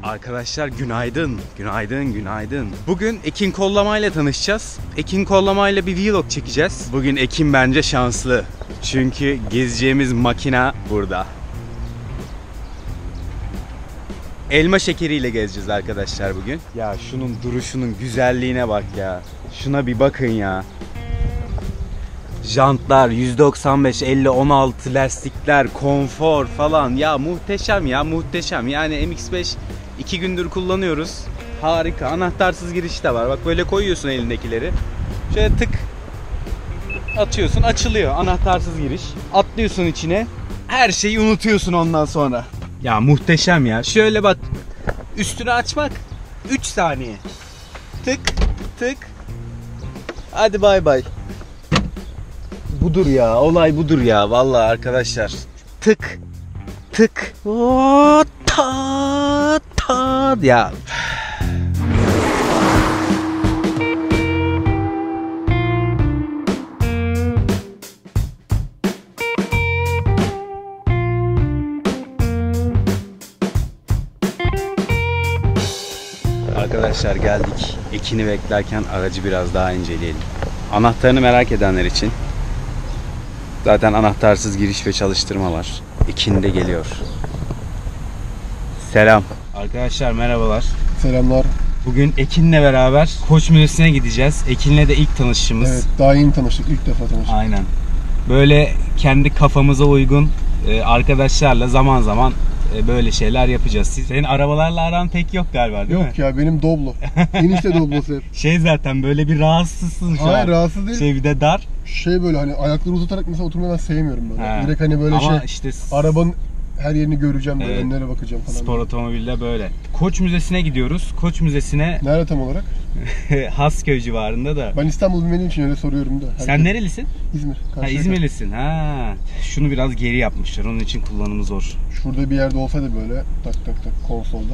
Arkadaşlar günaydın, günaydın. Bugün Ekin Kollama ile tanışacağız. Ekin Kollama ile bir vlog çekeceğiz. Bugün Ekin bence şanslı. Çünkü gezeceğimiz makina burada. Elma şekeriyle gezeceğiz arkadaşlar bugün. Ya şunun duruşunun güzelliğine bak ya. Şuna bir bakın ya. Jantlar 195, 50, 16 lastikler, konfor falan. Ya muhteşem ya, muhteşem. Yani MX-5 2 gündür kullanıyoruz. Harika. Anahtarsız giriş de var. Bak böyle koyuyorsun elindekileri. Şöyle tık atıyorsun, açılıyor. Anahtarsız giriş. Atlıyorsun içine. Her şeyi unutuyorsun ondan sonra. Ya muhteşem ya. Şöyle bak. Üstünü açmak 3 saniye. Tık tık. Hadi bay bay. Budur ya. Olay budur ya. Vallahi arkadaşlar. Tık tık. O ta ta ya. Arkadaşlar geldik. Ekin'i beklerken aracı biraz daha inceleyelim. Anahtarını merak edenler için. Zaten anahtarsız giriş ve çalıştırma var. Ekin de geliyor. Selam. Arkadaşlar merhabalar. Selamlar. Bugün Ekin'le beraber Koç Müzesi'ne gideceğiz. Ekin'le de ilk tanışışımız. Evet, daha yeni tanıştık. İlk defa tanıştık. Aynen. Böyle kendi kafamıza uygun arkadaşlarla zaman zaman böyle şeyler yapacağız. Senin arabalarla aran pek yok galiba değil mi? Yok ya, benim Doblo. Enişte Doblo'su hep. Zaten böyle bir rahatsızsın şu an. Hayır, rahatsız değil. Bir de dar. Böyle hani ayakları uzatarak mesela oturmayı ben sevmiyorum böyle. Direkt hani böyle ama işte arabanın her yerini göreceğim böyle, evet, önlere bakacağım falan. Spor otomobille böyle. Koç Müzesi'ne gidiyoruz. Koç Müzesi'ne nerede tam olarak? Hasköy civarında da. Ben İstanbul bilmediğim için öyle soruyorum da. Sen nerelisin? İzmir. İzmirlisin. Şunu biraz geri yapmışlar. Onun için kullanımı zor. Şurada bir yerde olsaydı böyle tak tak tak konsolda.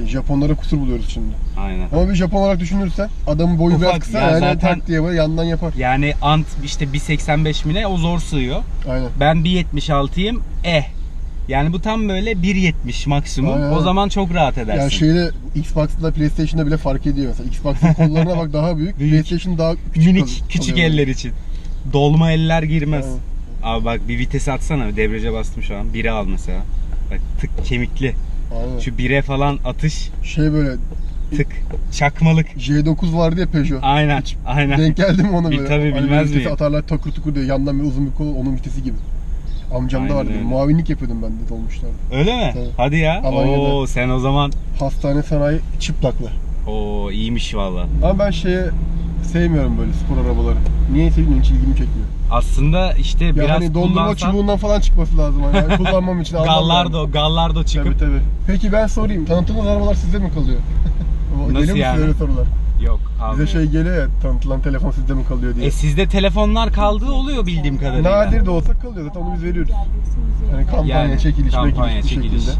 Japonlara kusur buluyoruz şimdi. Aynen. Ama bir Japon olarak düşünürsen adamın boyu ufak, biraz kısa ya yani zaten, tak diye böyle yandan yapar. Yani ant işte 1.85 mi ne, o zor sığıyor. Aynen. Ben 1.76'yım. Yani bu tam böyle 1.70 maksimum. Aynen. O zaman çok rahat edersin. Ya Xbox'la PlayStation'da bile fark ediyor mesela. Xbox'ın kollarına bak daha büyük. PlayStation daha küçük. Minik, küçük eller için. Dolma eller girmez. Aynen. Abi bak bir vites atsana. Debriyaja bastım şu an. 1'e al mesela. Bak tık kemikli. Aynen. Şu 1'e falan atış. Böyle tık çakmalık. J9 vardı ya Peugeot. Aynen. Hiç aynen. denk geldi mi ona böyle? Tabii bilmez miyim? Atarlar takır tukur diye yandan bir uzun bir kol, onun vitesi gibi. Amcamda vardı. Öyle. Muavinlik yapıyordum ben de dolmuşlarda. Öyle mi? Tabii. Hadi ya. Alanya'da. Oo sen o zaman. Hastane sanayi çıplakla. Oo iyiymiş valla. Ama ben sevmiyorum böyle spor arabaları. Niye sevmiyorum, hiç ilgimi çekmiyor. Aslında işte Ya biraz hani dondurma kullansan... çubuğundan falan çıkması lazım. Yani kullanmam için. Gallardo çıkıp... Tabii. Peki ben sorayım. Tanıtılan arabalar sizde mi kalıyor? Nasıl Geliyor yani? Öyle sorular. Yok abi. Bize geliyor ya, tanıtılan telefon sizde mi kalıyor diye. Sizde telefonlar kaldığı oluyor bildiğim kadarıyla. Nadir de olsa kalıyor, zaten onu biz veriyoruz. Yani kampanya, çekiliş bir şekilde.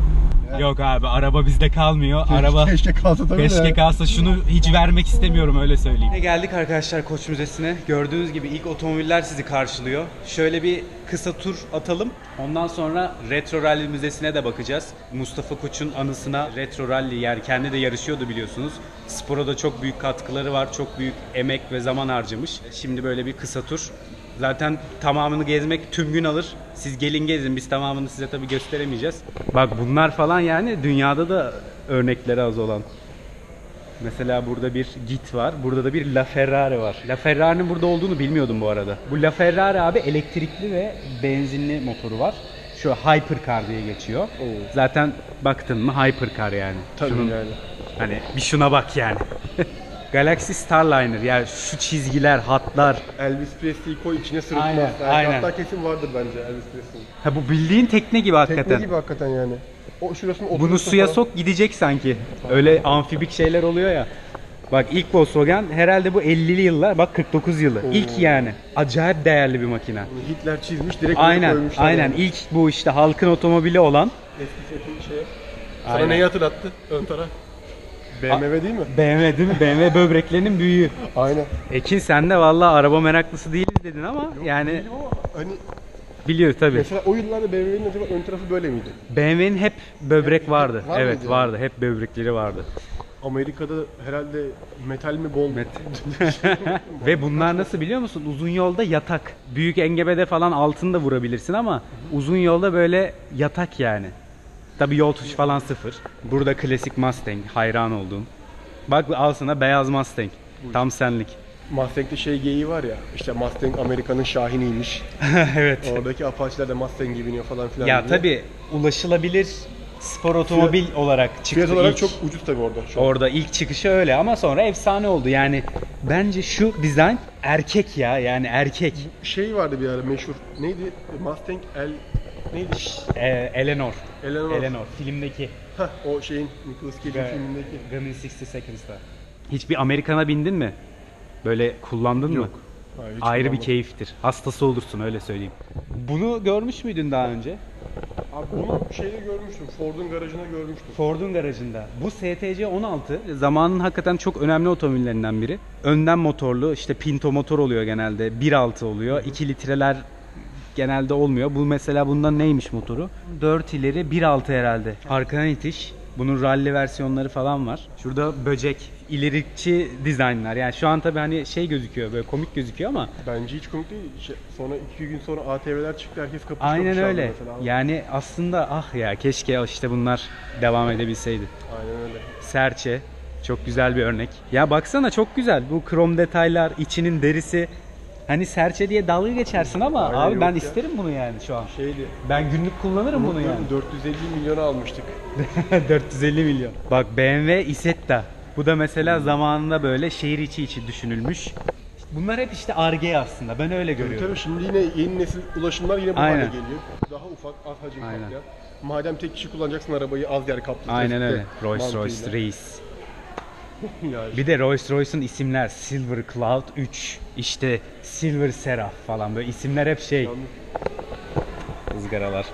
Yok abi, araba bizde kalmıyor. Keşke kalsa tabii. Keşke kalsa, şunu hiç vermek istemiyorum, öyle söyleyeyim. Geldik arkadaşlar Koç Müzesi'ne. Gördüğünüz gibi ilk otomobiller sizi karşılıyor. Şöyle bir kısa tur atalım. Ondan sonra Retro Rally Müzesi'ne de bakacağız. Mustafa Koç'un anısına Retro Rally, yer kendi de yarışıyordu biliyorsunuz. Spora da çok büyük katkıları var. Çok büyük emek ve zaman harcamış. Şimdi böyle bir kısa tur. Zaten tamamını gezmek tüm gün alır. Siz gelin gezin, biz tamamını size tabii gösteremeyeceğiz. Bak bunlar falan yani dünyada da örnekleri az olan. Mesela burada bir Git var. Burada da bir LaFerrari var. LaFerrari'nin burada olduğunu bilmiyordum bu arada. Bu LaFerrari abi elektrikli ve benzinli motoru var. Şu Hypercar diye geçiyor. Zaten baktın mı Hypercar yani. Tabii yani. Hani bir şuna bak yani. Galaxy Starliner, yani şu çizgiler, hatlar. Elvis Presley'i koy içine sırıtmaz. Aynen. Hatta kesin vardır bence Elvis Presley'in. Ha bu bildiğin tekne gibi hakikaten. Tekne gibi hakikaten yani. Bunu suya sok gidecek sanki. Öyle amfibik şeyler oluyor ya. Bak ilk Volkswagen herhalde bu 50'li yıllar. Bak 49 yılı. İlk yani. Acayip değerli bir makina. Hitler çizmiş, direkt koymuşlar. Aynen. Yani. İlk bu işte halkın otomobili olan. Eski şey. Sana neyi hatırlattı ön taraf? BMW değil mi? BMW değil mi? BMW böbreklerinin büyüğü. Aynen. Ekin sen de vallahi araba meraklısı değiliz dedin ama yok, yani hani Biliyor tabii. Mesela o yıllarda BMW'nin acaba ön tarafı böyle miydi? BMW'nin hep böbrek vardı. Var Evet mıydı vardı. Hep böbrekleri vardı. Amerika'da herhalde metal mi bol? Ve bunlar nasıl biliyor musun? Uzun yolda yatak. Büyük engebede falan altını da vurabilirsin ama uzun yolda böyle yatak yani. Tabii yol tuş falan sıfır. Burada klasik Mustang. Hayran olduğum. Bak al sana beyaz Mustang. Tam senlik. Mustang'de şey geyiği var ya, işte Mustang Amerika'nın Şahiniymiş. Evet. Oradaki Apache'ler de Mustang'e biniyor falan filan Ya diye. tabii ulaşılabilir spor otomobil olarak çıktı. Fiyat olarak ilk. çok ucuz tabii orada. Şu an. Orada ilk çıkışı öyle ama sonra efsane oldu. Yani bence şu dizayn erkek ya, yani erkek. Şey vardı bir ara meşhur. Neydi? Mustang neydi? Eleanor. Eleanor. Filmdeki. Hah, o şeyin Nicolas Cage'in filmindeki. Gone in 60 Seconds'da. Hiçbir Amerikan'a bindin mi? Böyle kullandın mı? Yok. Hayır, hiç Ayrı bir kullanmadım. keyiftir. Hastası olursun öyle söyleyeyim. Bunu görmüş müydün daha önce? Abi bunu şeyde görmüştüm. Ford'un garajında görmüştüm. Ford'un garajında. Bu STC 16 zamanın hakikaten çok önemli otomobillerinden biri. Önden motorlu, işte Pinto motor oluyor genelde. 1.6 oluyor. 2 litreler genelde olmuyor. Bu mesela bundan neymiş motoru? 4 ileri 1.6 herhalde. Arkadan itiş. Bunun rally versiyonları falan var. Şurada böcek, ilerikçi dizaynlar. Yani şu an tabii hani şey gözüküyor, böyle komik gözüküyor ama Bence hiç komik değil. Sonra 2 gün sonra ATV'ler çıktı. Herkes kapışıyor. aynen öyle. Mesela. Yani aslında ah ya keşke işte bunlar devam edebilseydi. Aynen öyle. Serçe çok güzel bir örnek. Ya baksana çok güzel. Bu krom detaylar, içinin derisi. Hani serçe diye dalga geçersin ama Aynen, abi yok ben ya. isterim bunu yani şu an. Şeydi. Ben günlük kullanırım bunu yani. 450 milyona almıştık. 450 milyon. Bak BMW Isetta. Bu da mesela zamanında böyle şehir içi düşünülmüş. Bunlar hep işte Ar-Ge aslında. Ben öyle görüyorum. Tabii şimdi yine yeni nesil ulaşımlar yine bu Aynen. hale geliyor. Daha ufak, az hacim Aynen. kaplayan. Madem tek kişi kullanacaksın arabayı, az yer kaplı. Aynen öyle. trafikte Rolls Royce mantığıyla. Reis. Ya Bir de Rolls Royce'un isimler Silver Cloud 3, işte Silver Seraph falan böyle isimler hep şey. Izgaralar.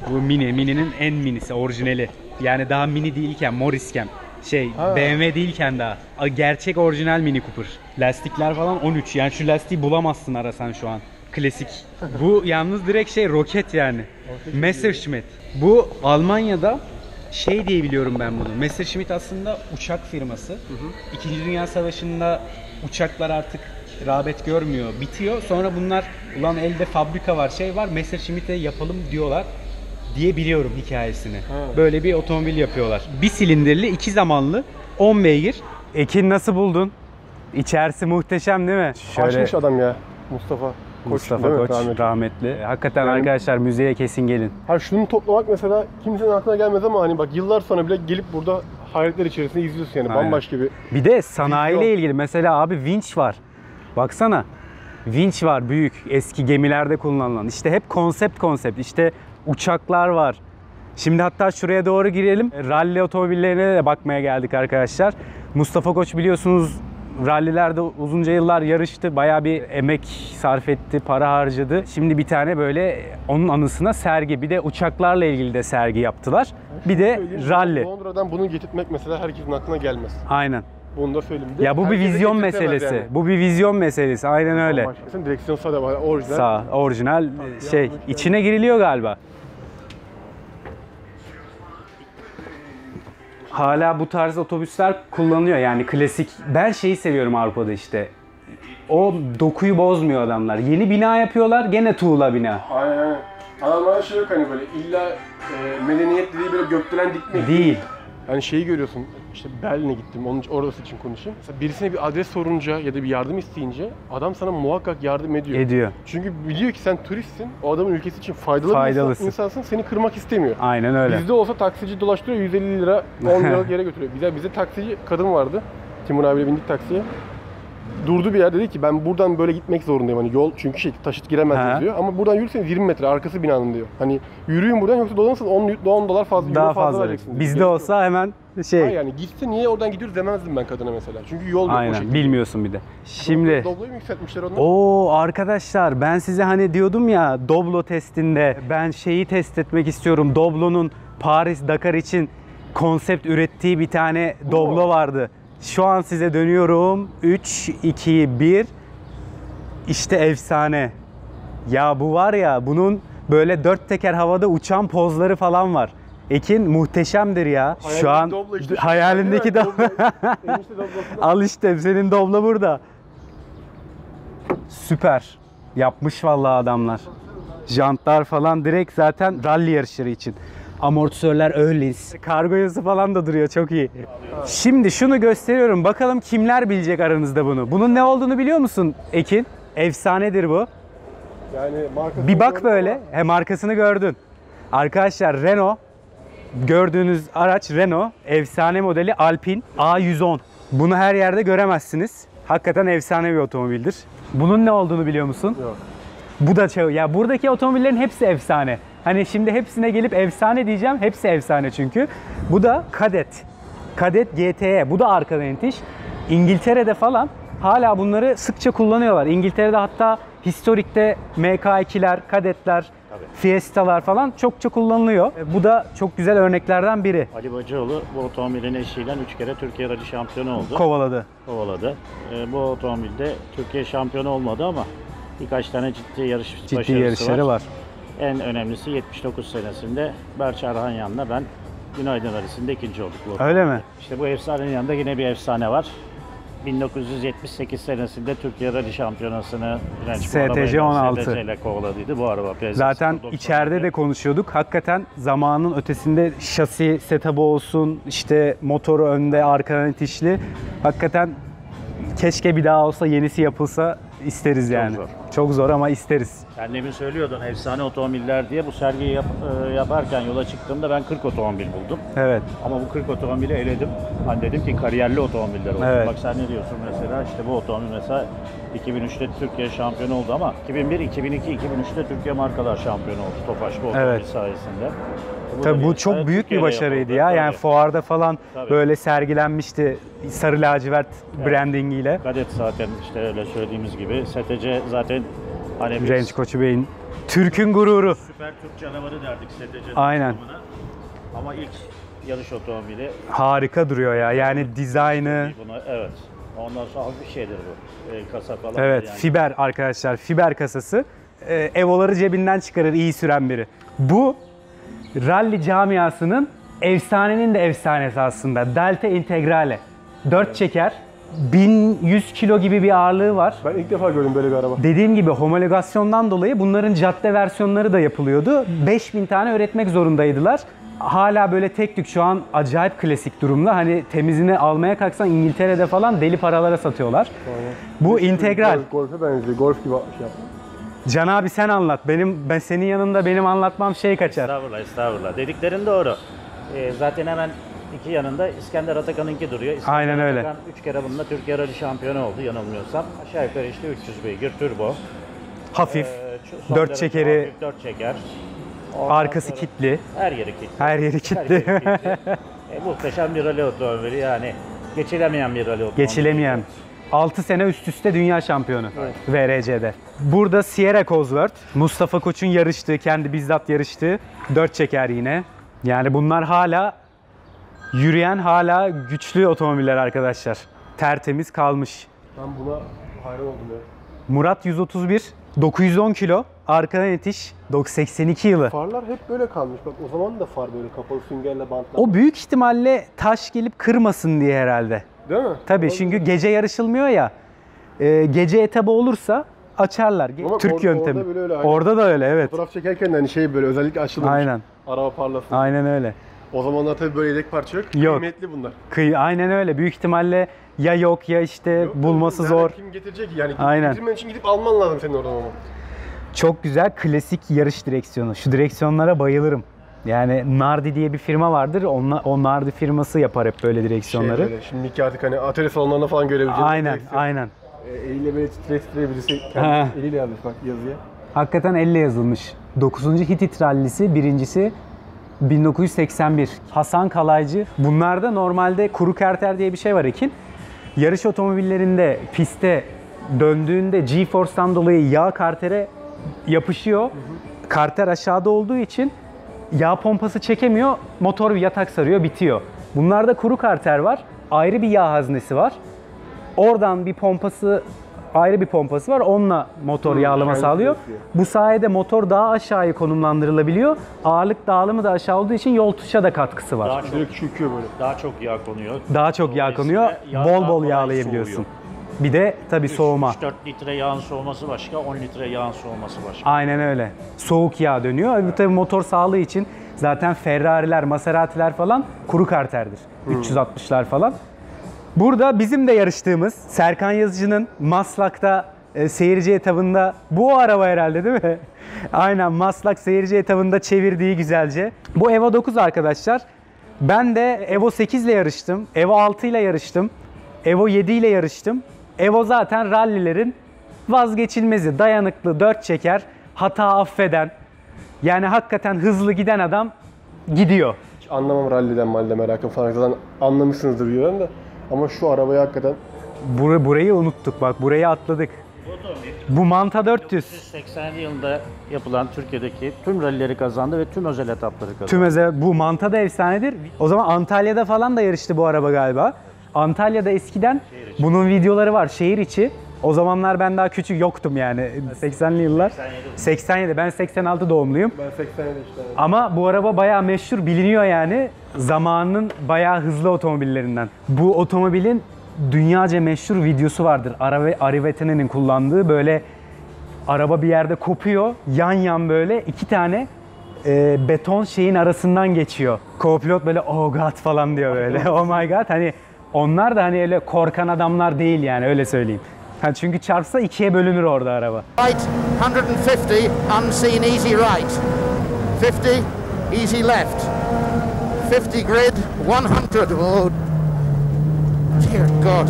Bu Mini'nin en minisi, orijinali. Yani daha mini değilken, Morris'ken, Ha. BMW değilken daha. Gerçek orijinal Mini Cooper. Lastikler falan 13. Yani şu lastiği bulamazsın arasan şu an. Klasik. Bu yalnız direkt roket yani. Messerschmitt. Bu Almanya'da diye biliyorum ben bunu. Messerschmitt aslında uçak firması. İkinci Dünya Savaşı'nda uçaklar artık rağbet görmüyor, bitiyor. Sonra bunlar ulan elde fabrika var, var, Messerschmitt'e yapalım diyorlar diye biliyorum hikayesini. Böyle bir otomobil yapıyorlar. Bir silindirli, 2 zamanlı, 10 beygir. Ekin nasıl buldun? İçerisi muhteşem değil mi? Açmış adam ya. Mustafa Koç, değil mi? Koç rahmetli. Hakikaten Yani- arkadaşlar müzeye kesin gelin. Ha şunu toplamak mesela kimsenin aklına gelmez ama hani bak yıllar sonra bile gelip burada hayretler içerisinde izliyorsun yani. Aynen. Bambaşka bir. Bir de sanayiyle Vizyon. ilgili mesela abi vinç var. Baksana. Vinç var büyük, eski gemilerde kullanılan. İşte hep konsept. İşte uçaklar var. Şimdi hatta şuraya doğru girelim. Rally otomobillerine de bakmaya geldik arkadaşlar. Mustafa Koç biliyorsunuz rallilerde uzunca yıllar yarıştı. Bayağı bir emek sarf etti, para harcadı. Şimdi bir tane böyle onun anısına sergi. Bir de uçaklarla ilgili de sergi yaptılar. Bir de Söyleyeyim, rally. Londra'dan bunu getirtmek mesela herkesin aklına gelmez. Aynen. Bunu da söyleyeyim. Bir de Ya bu bir herkese vizyon getirtemez meselesi. yani. Bu bir vizyon meselesi. Aynen öyle. Bambaşka. Direksiyon sağda var, orijinal. Sağ, orijinal yanlış içine giriliyor galiba. Hala bu tarz otobüsler kullanılıyor yani klasik. Ben şeyi seviyorum Avrupa'da işte. O dokuyu bozmuyor adamlar. Yeni bina yapıyorlar, gene tuğla bina. Aynen. Adamlarda şey yok hani böyle illa medeniyet dediği böyle gökdelen dikmek. Değil. Yani şeyi görüyorsun, işte Berlin'e gittim, orası için konuşayım. Mesela birisine bir adres sorunca ya da bir yardım isteyince adam sana muhakkak yardım ediyor. Ediyor. Çünkü biliyor ki sen turistsin, o adamın ülkesi için faydalı bir Faydalısın. insansın, seni kırmak istemiyor. Aynen öyle. Bizde olsa taksici dolaştırıyor, 150 lira, 10 liralık yere götürüyor. Bize taksici kadın vardı, Timur abiyle bindik taksiye. Durdu bir yer, dedi ki ben buradan böyle gitmek zorundayım, hani yol çünkü taşıt giremez diyor. Ama buradan yürürseniz 20 metre arkası binanın diyor. Hani yürüyün buradan yoksa dolanırsanız 10 dolar fazla, Daha euro fazla. vereceksiniz diyor. Bizde Gerek yok. olsa hemen Hayır yani gitse niye oradan gidiyoruz demezdim ben kadına mesela. Çünkü yol yok o Aynen. şekilde. Bilmiyorsun bir de. Şimdi Doblo'yu mu yükseltmişler onlar? Oo arkadaşlar ben size hani diyordum ya Doblo testinde ben şeyi test etmek istiyorum. Doblo'nun Paris Dakar için konsept ürettiği bir tane Doblo vardı. Şu an size dönüyorum. 3, 2, 1. İşte efsane. Ya bu var ya, bunun böyle 4 teker havada uçan pozları falan var. Ekin muhteşemdir ya. Şu an Doblo işte. hayalindeki Değil de mi? Enişte Doblo'su. al işte senin Doblo burada. Süper. Yapmış vallahi adamlar. Jantlar falan direkt zaten rally yarışları için. Amortisörler Öhlins. Kargo yazısı falan da duruyor, çok iyi. Şimdi şunu gösteriyorum. Bakalım kimler bilecek aranızda bunu. Bunun ne olduğunu biliyor musun Ekin? Efsanedir bu. Yani markası Bir bak böyle. He, markasını gördün. Arkadaşlar Renault. Gördüğünüz araç Renault. Efsane modeli Alpine A110. Bunu her yerde göremezsiniz. Hakikaten efsane bir otomobildir. Bunun ne olduğunu biliyor musun? Yok. Bu da ya buradaki otomobillerin hepsi efsane. Hani şimdi hepsine gelip efsane diyeceğim. Hepsi efsane çünkü. Bu da Kadett. Kadett GTE. Bu da arkadan itiş. İngiltere'de falan hala bunları sıkça kullanıyorlar. İngiltere'de hatta historikte MK2'ler, Kadettler, Fiesta'lar falan çokça kullanılıyor. Bu da çok güzel örneklerden biri. Ali Bacıoğlu bu otomobilin eşiyle 3 kere Türkiye Rally şampiyonu oldu. Kovaladı. Bu otomobilde Türkiye şampiyonu olmadı ama birkaç tane ciddi başarısı yarışları var. En önemlisi 79 senesinde Berç Arhanyan'la ben Günaydın Rally'sinde ikinci olduk. Öyle mi? İşte bu efsanenin yanında yine bir efsane var. 1978 senesinde Türkiye Rally Şampiyonası'nı STC 16 STC ile kovaladıydı bu araba. Zaten içeride de konuşuyorduk. Hakikaten zamanın ötesinde şasi setup'ı olsun, işte motoru önde, arkadan itişli. Hakikaten keşke bir daha olsa, yenisi yapılsa isteriz yani. zor. Çok zor ama isteriz. Sen demin söylüyordun efsane otomobiller diye. Bu sergiyi yaparken yola çıktığımda ben 40 otomobil buldum. Evet. Ama bu 40 otomobili eledim. Hani dedim ki kariyerli otomobiller olsun. Evet. Bak sen ne diyorsun mesela? İşte bu otomobil mesela 2003'te Türkiye şampiyonu oldu ama 2001, 2002, 2003'te Türkiye markalar şampiyonu oldu Tofaş bu otomobil Evet. sayesinde. Tabii bu da çok büyük bir Türkiye'de başarıydı yapıldı. ya. Yani Tabii. fuarda falan Tabii. böyle sergilenmişti sarı lacivert brandingiyle. Kadett zaten işte öyle söylediğimiz gibi. STC zaten hani biz Renç Koçu Bey'in Türk'ün gururu. süper Türk canavarı derdik STC'nin Aynen. tanımına. Ama ilk yarış otomobili Harika duruyor ya. Yani dizaynı. buna evet. Ondan sonra hafif bir şeydir bu. Kasa falan. Evet, yani. fiber arkadaşlar. Fiber kasası. Evoları cebinden çıkarır iyi süren biri. Bu rally camiasının efsanenin de efsanesi aslında. Delta Integrale. 4 çeker. 1100 kilo gibi bir ağırlığı var. Ben ilk defa gördüm böyle bir araba. Dediğim gibi homologasyondan dolayı bunların cadde versiyonları da yapılıyordu. 5000 tane üretmek zorundaydılar. Hala böyle tek tük şu an acayip klasik durumda. Hani temizini almaya kalksan İngiltere'de falan deli paralara satıyorlar. Bu integral. Golf'e benziyor. Golf gibi şey yaptım. Can abi sen anlat. Ben senin yanında benim anlatmam şey kaçar. Estağfurullah, estağfurullah. Dediklerin doğru. Zaten hemen iki yanında İskender Atakan'ınki duruyor. İskender Aynen öyle. Atakan 3 kere bununla Türkiye Rally şampiyonu oldu yanılmıyorsam. Aşağı yukarı işte 300 beygir turbo. Hafif. Son 4 derece çekeri, hafif 4 çeker. Ondan arkası sonra kilitli. Her yeri kilitli. Her yeri kilitli. Muhteşem bir rally otomobili yani. Geçilemeyen bir rally otomobili. Geçilemeyen. 6 sene üst üste dünya şampiyonu VRC'de. Burada Sierra Cosworth, Mustafa Koç'un yarıştığı, kendi bizzat yarıştığı 4 çeker yine. Yani bunlar hala yürüyen, hala güçlü otomobiller arkadaşlar. Tertemiz kalmış. Ben buna hayran oldum ya. Murat 131, 910 kilo, arkadan itiş, 82 yılı. Farlar hep böyle kalmış. Bak o zaman da far böyle kapalı süngerle bantlar. O büyük ihtimalle taş gelip kırmasın diye herhalde. Değil mi? Tabii Olabilir. çünkü gece yarışılmıyor ya. Gece etabı olursa açarlar. Ama Türk orada yöntemi. bile öyle, aynen. Orada da öyle, evet. Fotoğraf çekerken de hani şey böyle özellikle açılmış. Aynen. Araba parlasın. Aynen öyle. O zamanlar tabii böyle yedek parça yok. Yok. Kıymetli bunlar. Aynen öyle. Büyük ihtimalle ya yok ya işte Yok, bulması nereden zor. Kim getirecek yani? Aynen. Getirmen için gidip alman lazım senin oradan ama. Çok güzel klasik yarış direksiyonu. Şu direksiyonlara bayılırım. Yani Nardi diye bir firma vardır. O Nardi firması yapar hep böyle direksiyonları. Şey böyle, şimdiki artık hani atölye salonlarında falan görebileceğiniz. Aynen, direksiyon. aynen. Eliyle böyle titre titre birisi Ha. kendi eliyle yazmış bak yazıya. Hakikaten elle yazılmış. 9. Hitit rallisi, birincisi 1981. Hasan Kalaycı. Bunlarda normalde kuru kerter diye bir şey var Ekin. Yarış otomobillerinde pistte döndüğünde G-Force'tan dolayı yağ kartere yapışıyor. Karter aşağıda olduğu için yağ pompası çekemiyor. Motor bir yatak sarıyor, bitiyor. Bunlarda kuru karter var. Ayrı bir yağ haznesi var. Oradan bir pompası ayrı bir pompası var. Onunla motor yağlama kendisi sağlıyor. yapıyor. Bu sayede motor daha aşağıya konumlandırılabiliyor. Ağırlık dağılımı da aşağı olduğu için yol tutuşa da katkısı var. Daha çok, Direkt çöküyor böyle. daha çok yağ konuyor. Daha çok yağ konuyor. Dolayısıyla yağ Bol daha bol kolay yağlayabiliyorsun. soğuyor. Bir de tabii soğuma. 3-4 litre yağın soğuması başka, 10 litre yağın soğuması başka. Aynen öyle. Soğuk yağ dönüyor. Bu tabii motor sağlığı için zaten Ferrari'ler, Maserati'ler falan kuru karterdir. 360'lar falan. Burada bizim de yarıştığımız Serkan Yazıcı'nın Maslak'ta seyirci etabında bu araba herhalde değil mi? Aynen Maslak seyirci etabında çevirdiği güzelce. Bu Evo 9 arkadaşlar. Ben de Evo 8 ile yarıştım. Evo 6 ile yarıştım. Evo 7 ile yarıştım. Evo zaten rallilerin vazgeçilmezi. Dayanıklı, 4 çeker, hata affeden. Yani hakikaten hızlı giden adam gidiyor. Hiç anlamam ralliden merakım falan. Zaten anlamışsınızdır diyorum da. Ama şu arabayı hakikaten Burayı unuttuk bak, burayı atladık. Bu Manta 400. 1980 yılında yapılan Türkiye'deki tüm rallileri kazandı ve tüm özel etapları kazandı. Bu Manta da efsanedir. O zaman Antalya'da falan da yarıştı bu araba galiba. Antalya'da eskiden bunun videoları var şehir içi. O zamanlar ben daha küçük yoktum yani. 80'li yıllar. 87. Ben 86 doğumluyum. ben 87 işte. Ama bu araba bayağı meşhur, biliniyor yani. Zamanının bayağı hızlı otomobillerinden. Bu otomobilin dünyaca meşhur videosu vardır. Arriveta'nın kullandığı, böyle araba bir yerde kopuyor. Yan yan böyle iki tane beton şeyin arasından geçiyor. Co-pilot böyle oh god falan diyor böyle. Oh my god. Hani onlar da hani öyle korkan adamlar değil yani, öyle söyleyeyim. Ha, çünkü çarpsa ikiye bölünür orada araba. Right, 150, unseen easy right. 50, easy left. 50 grid, 100. Oh, dear God.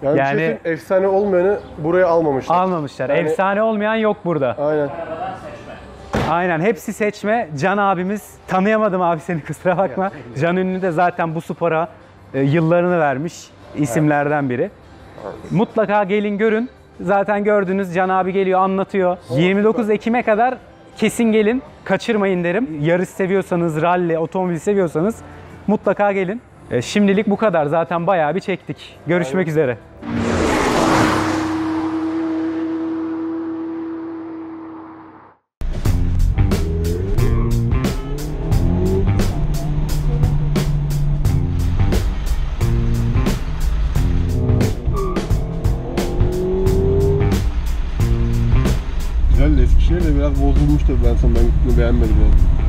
Yani, Yani- bir şey söyleyeyim, efsane olmayanı buraya almamışlar. Almamışlar. Yani- Efsane olmayan yok burada. Aynen. Aynen, hepsi seçme. Can abimiz, tanıyamadım abi seni, kusura bakma. Can Ünlü de zaten bu spora yıllarını vermiş isimlerden biri. Mutlaka gelin görün. Zaten gördünüz, Can abi geliyor, anlatıyor. 29 Ekim'e kadar kesin gelin, kaçırmayın derim. Yarış seviyorsanız, ralli, otomobil seviyorsanız mutlaka gelin. Şimdilik bu kadar. Zaten bayağı bir çektik. Görüşmek üzere. Güzel de Eskişehir de biraz bozulmuş tabii, ben gittiğini beğenmedim yani.